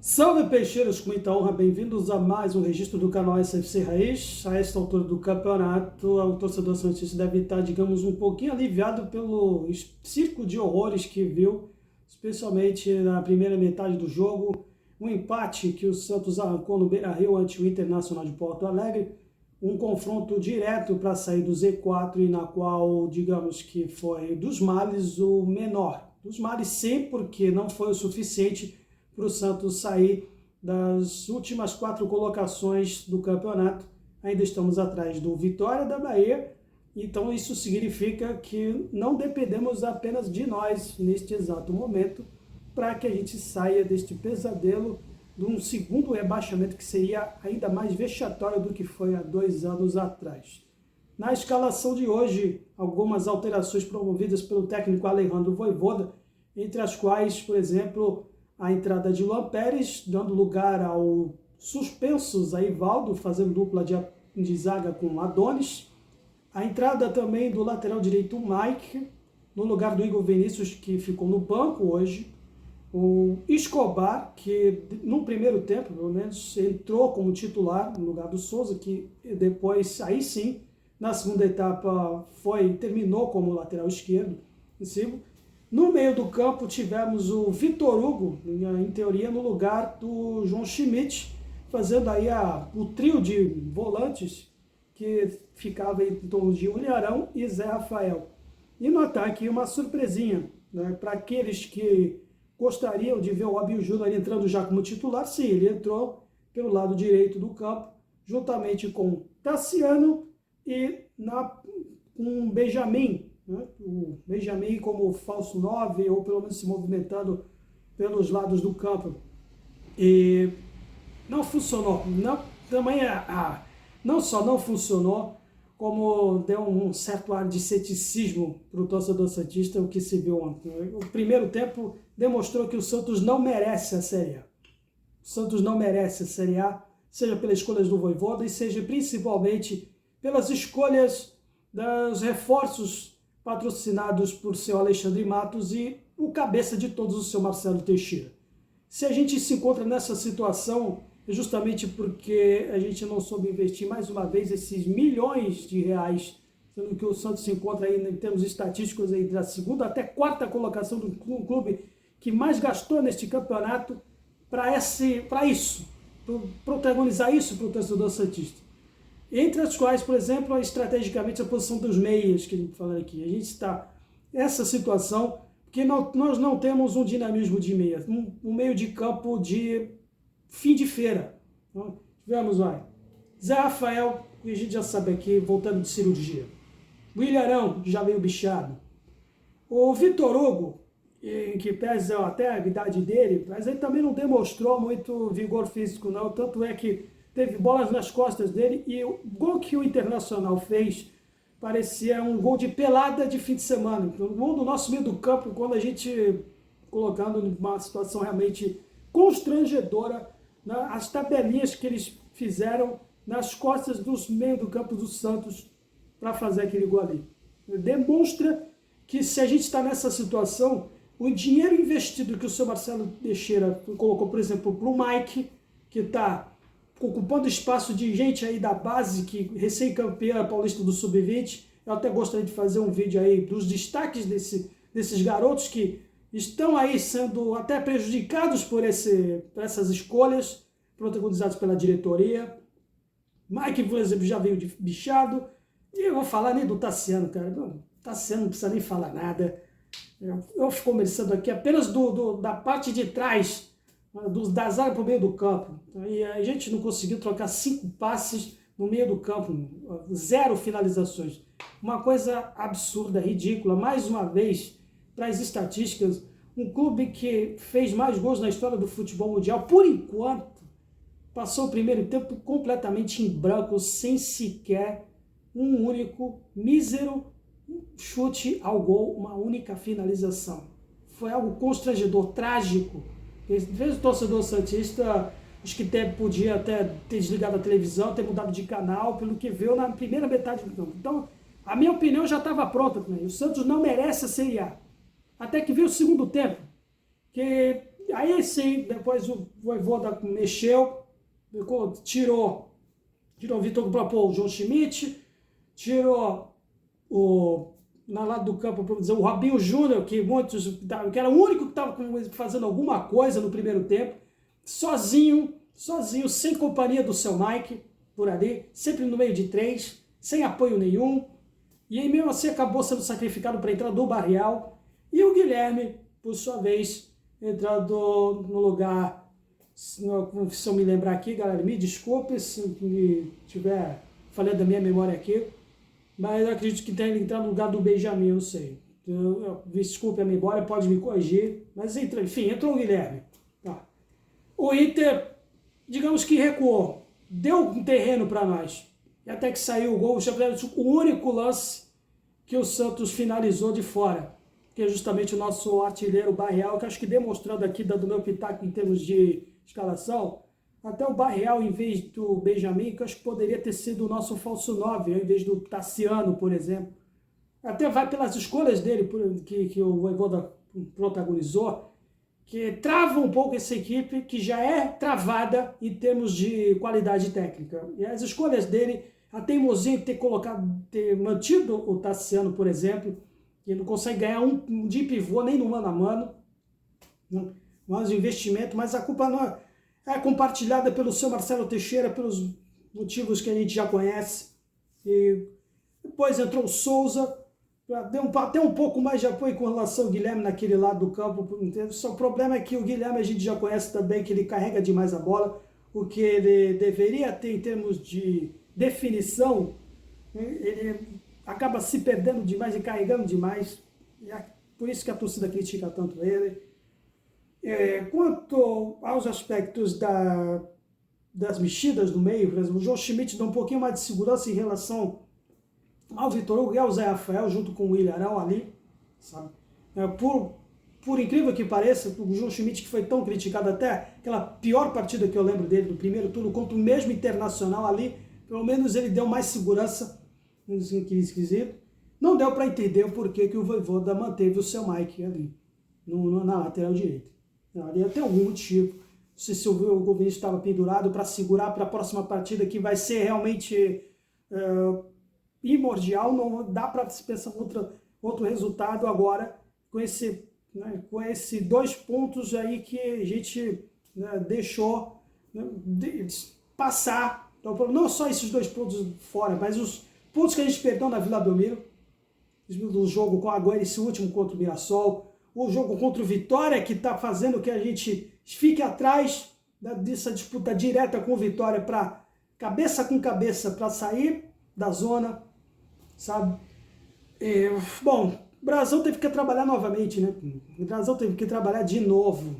Salve peixeiros, com muita honra, bem-vindos a mais um registro do canal SFC Raiz. A esta altura do campeonato, o torcedor santista deve estar, digamos, um pouquinho aliviado pelo circo de horrores que viu, especialmente na primeira metade do jogo, um empate que o Santos arrancou no Beira-Rio ante o Internacional de Porto Alegre, um confronto direto para sair do Z4 e na qual, digamos que foi dos males o menor. Dos males sim, porque não foi o suficiente para o Santos sair das últimas 4 colocações do campeonato. Ainda estamos atrás do Vitória da Bahia, então isso significa que não dependemos apenas de nós neste exato momento para que a gente saia deste pesadelo de um segundo rebaixamento que seria ainda mais vexatório do que foi há 2 anos atrás. Na escalação de hoje, algumas alterações promovidas pelo técnico Alejandro Vojvoda, entre as quais, por exemplo, a entrada de Luan Pérez, dando lugar ao suspenso Zaivaldo, fazendo dupla de zaga com Adonis. A entrada também do lateral direito Mike, no lugar do Igor Vinícius, que ficou no banco hoje. O Escobar, que no primeiro tempo, pelo menos, entrou como titular no lugar do Souza, que depois, aí sim, na segunda etapa, terminou como lateral esquerdo. No meio do campo tivemos o Vitor Hugo, em teoria no lugar do João Schmidt, fazendo aí o trio de volantes que ficava em torno de Willian Arão e Zé Rafael. E no ataque uma surpresinha, né, para aqueles que gostariam de ver o Abel Júnior entrando já como titular. Sim, ele entrou pelo lado direito do campo, juntamente com Tassiano e com Benjamin, o Benjamin como falso 9, ou pelo menos se movimentando pelos lados do campo. E não funcionou. Não só não funcionou, como deu um certo ar de ceticismo para o torcedor santista, o que se viu ontem. O primeiro tempo demonstrou que o Santos não merece a Série A. O Santos não merece a Série A, seja pelas escolhas do Vojvoda e seja principalmente pelas escolhas dos reforços patrocinados por seu Alexandre Matos e o cabeça de todos, o seu Marcelo Teixeira. Se a gente se encontra nessa situação, é justamente porque a gente não soube investir mais uma vez esses milhões de reais, sendo que o Santos se encontra aí em termos estatísticos aí da segunda até quarta colocação do clube que mais gastou neste campeonato para isso, para protagonizar isso para o torcedor santista. Entre as quais, por exemplo, estrategicamente a posição dos meias, que a gente fala aqui. A gente está nessa situação porque nós não temos um dinamismo de meia, um meio de campo de fim de feira. Então, tivemos, Zé Rafael, que a gente já sabe aqui, voltando de cirurgia. Willian Arão, que já veio bichado. O Vitor Hugo, que pesa até a idade dele, mas ele também não demonstrou muito vigor físico, não. Tanto é que teve bolas nas costas dele e o gol que o Internacional fez parecia um gol de pelada de fim de semana. Então, o gol do nosso meio do campo, quando a gente colocando numa situação realmente constrangedora, as tabelinhas que eles fizeram nas costas dos meio do campo do Santos para fazer aquele gol ali. Demonstra que se a gente está nessa situação, o dinheiro investido que o seu Marcelo Teixeira colocou, por exemplo, para o Mike, que está ocupando espaço de gente aí da base, que recém-campeã paulista do Sub-20. Eu até gostaria de fazer um vídeo aí dos destaques desses garotos que estão aí sendo até prejudicados por essas escolhas protagonizadas pela diretoria. Mike, por exemplo, já veio de bichado. E eu vou falar nem do Tassiano, cara. Não, Tassiano não precisa nem falar nada. Eu fico começando aqui apenas da parte de trás, da zaga para o meio do campo. E a gente não conseguiu trocar 5 passes no meio do campo, 0 finalizações. Uma coisa absurda, ridícula. Mais uma vez, para as estatísticas, um clube que fez mais gols na história do futebol mundial, por enquanto, passou o primeiro tempo completamente em branco, sem sequer um único mísero chute ao gol, uma única finalização. Foi algo constrangedor, trágico. Às vezes o torcedor santista, acho que podia até ter desligado a televisão, ter mudado de canal, pelo que viu na primeira metade do campo. Então, a minha opinião já estava pronta também. O Santos não merece a Série A. Até que veio o segundo tempo, que Aí sim, depois o Vojvoda mexeu, tirou o Vitor para pôr o João Schmidt, tirou na lado do campo, vamos dizer, o Robinho Júnior, que era o único que estava fazendo alguma coisa no primeiro tempo, sozinho, sem companhia do seu Mike, por ali, sempre no meio de 3, sem apoio nenhum, e aí mesmo assim acabou sendo sacrificado para a entrada do Barreal, e o Guilherme, por sua vez, entrando no lugar, se eu me lembrar aqui, galera, me desculpe se me tiver falando da minha memória aqui, mas eu acredito que tenha entrado no lugar do Benjamin, eu não sei. Desculpe a memória, pode me corrigir, mas enfim, entrou o Guilherme. Tá. O Inter, digamos que recuou, deu um terreno para nós, e até que saiu o gol, o único lance que o Santos finalizou de fora, que é justamente o nosso artilheiro Barreal, que acho que demonstrando aqui, dando meu pitaco em termos de escalação, até o Barreal, em vez do Benjamin, que eu acho que poderia ter sido o nosso falso 9, em vez do Tassiano, por exemplo. Até vai pelas escolhas dele, que o Vojvoda protagonizou, que trava um pouco essa equipe, que já é travada em termos de qualidade técnica. E as escolhas dele, a teimosia de ter mantido o Tassiano, por exemplo, que não consegue ganhar um de pivô nem no mano a mano, mas o investimento, mas a culpa não é compartilhada pelo seu Marcelo Teixeira, pelos motivos que a gente já conhece. E depois entrou o Souza, deu até um pouco mais de apoio com relação ao Guilherme naquele lado do campo. Só o problema é que o Guilherme a gente já conhece também, que ele carrega demais a bola, o que ele deveria ter em termos de definição, ele acaba se perdendo demais e carregando demais. E por isso que a torcida critica tanto ele. Quanto aos aspectos das mexidas no meio, por exemplo, o João Schmidt dá um pouquinho mais de segurança em relação ao Vitor Hugo e ao Zé Rafael, junto com o Willian Arão ali, sabe? Por incrível que pareça, o João Schmidt, que foi tão criticado, até aquela pior partida que eu lembro dele, do primeiro turno, contra o mesmo Internacional ali, pelo menos ele deu mais segurança naquele esquisito. Não deu para entender o porquê que o Vojvoda manteve o seu Mike ali, na lateral direita. Ali até algum motivo. Não sei se o Vinícius estava pendurado para segurar para a próxima partida, que vai ser realmente primordial. Não dá para se pensar outro resultado agora com esse 2 pontos aí que a gente deixou passar. Então, não só esses 2 pontos fora, mas os pontos que a gente perdeu na Vila Belmiro, do jogo com a Agüero, esse último contra o Mirassol, o jogo contra o Vitória, que está fazendo que a gente fique atrás dessa disputa direta com o Vitória, para cabeça com cabeça, para sair da zona, sabe? Bom, o Brasão teve que trabalhar novamente, né? O Brasão teve que trabalhar de novo.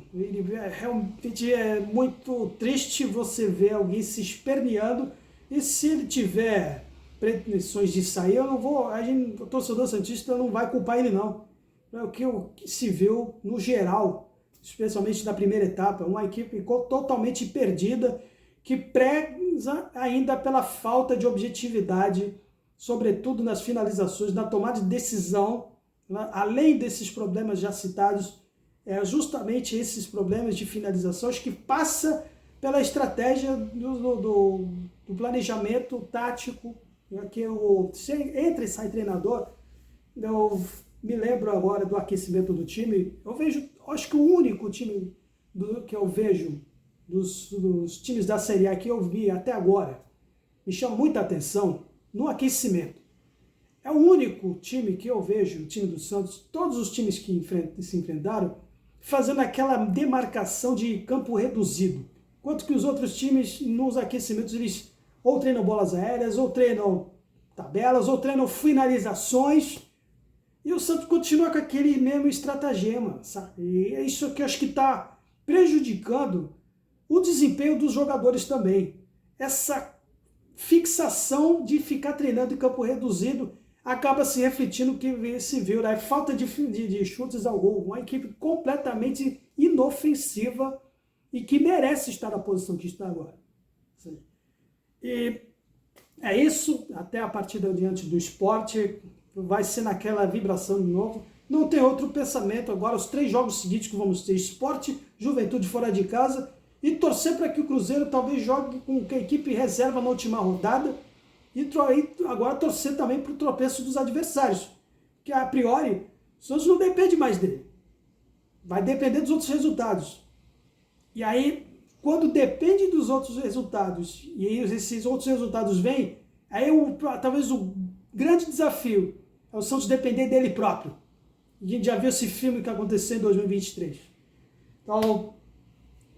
Realmente é muito triste você ver alguém se esperneando, e se ele tiver pretensões de sair, o torcedor santista não vai culpar ele não. É o que se viu no geral, especialmente na primeira etapa, uma equipe totalmente perdida, que preza ainda pela falta de objetividade, sobretudo nas finalizações, na tomada de decisão, né? Além desses problemas já citados, justamente esses problemas de finalizações que passa pela estratégia do planejamento tático, né? Que entra e sai treinador. Eu me lembro agora do aquecimento do time. Acho que o único time que eu vejo dos times da Série A que eu vi até agora, me chama muita atenção no aquecimento. É o único time que eu vejo, o time do Santos, todos os times que se enfrentaram, fazendo aquela demarcação de campo reduzido. Enquanto que os outros times, nos aquecimentos, eles ou treinam bolas aéreas, ou treinam tabelas, ou treinam finalizações. E o Santos continua com aquele mesmo estratagema, sabe? E é isso que eu acho que está prejudicando o desempenho dos jogadores também. Essa fixação de ficar treinando em campo reduzido acaba se refletindo no que se viu, né? Falta de chutes ao gol. Uma equipe completamente inofensiva e que merece estar na posição que está agora. E é isso. Até a partida diante do Sport vai ser naquela vibração de novo. Não tem outro pensamento agora, os 3 jogos seguintes que vamos ter, Sport, Juventude fora de casa, e torcer para que o Cruzeiro talvez jogue com a equipe reserva na última rodada, e agora torcer também para o tropeço dos adversários, que a priori, o Santos não depende mais dele, vai depender dos outros resultados. E aí, quando depende dos outros resultados, e aí esses outros resultados vêm, aí talvez o grande desafio é o Santos depender dele próprio. A gente já viu esse filme que aconteceu em 2023. Então,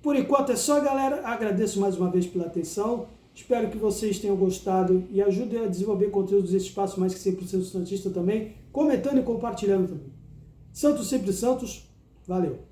por enquanto é só, galera. Agradeço mais uma vez pela atenção. Espero que vocês tenham gostado e ajudem a desenvolver conteúdos desse espaço mais que 100% Santista também, comentando e compartilhando também. Santos sempre Santos. Valeu!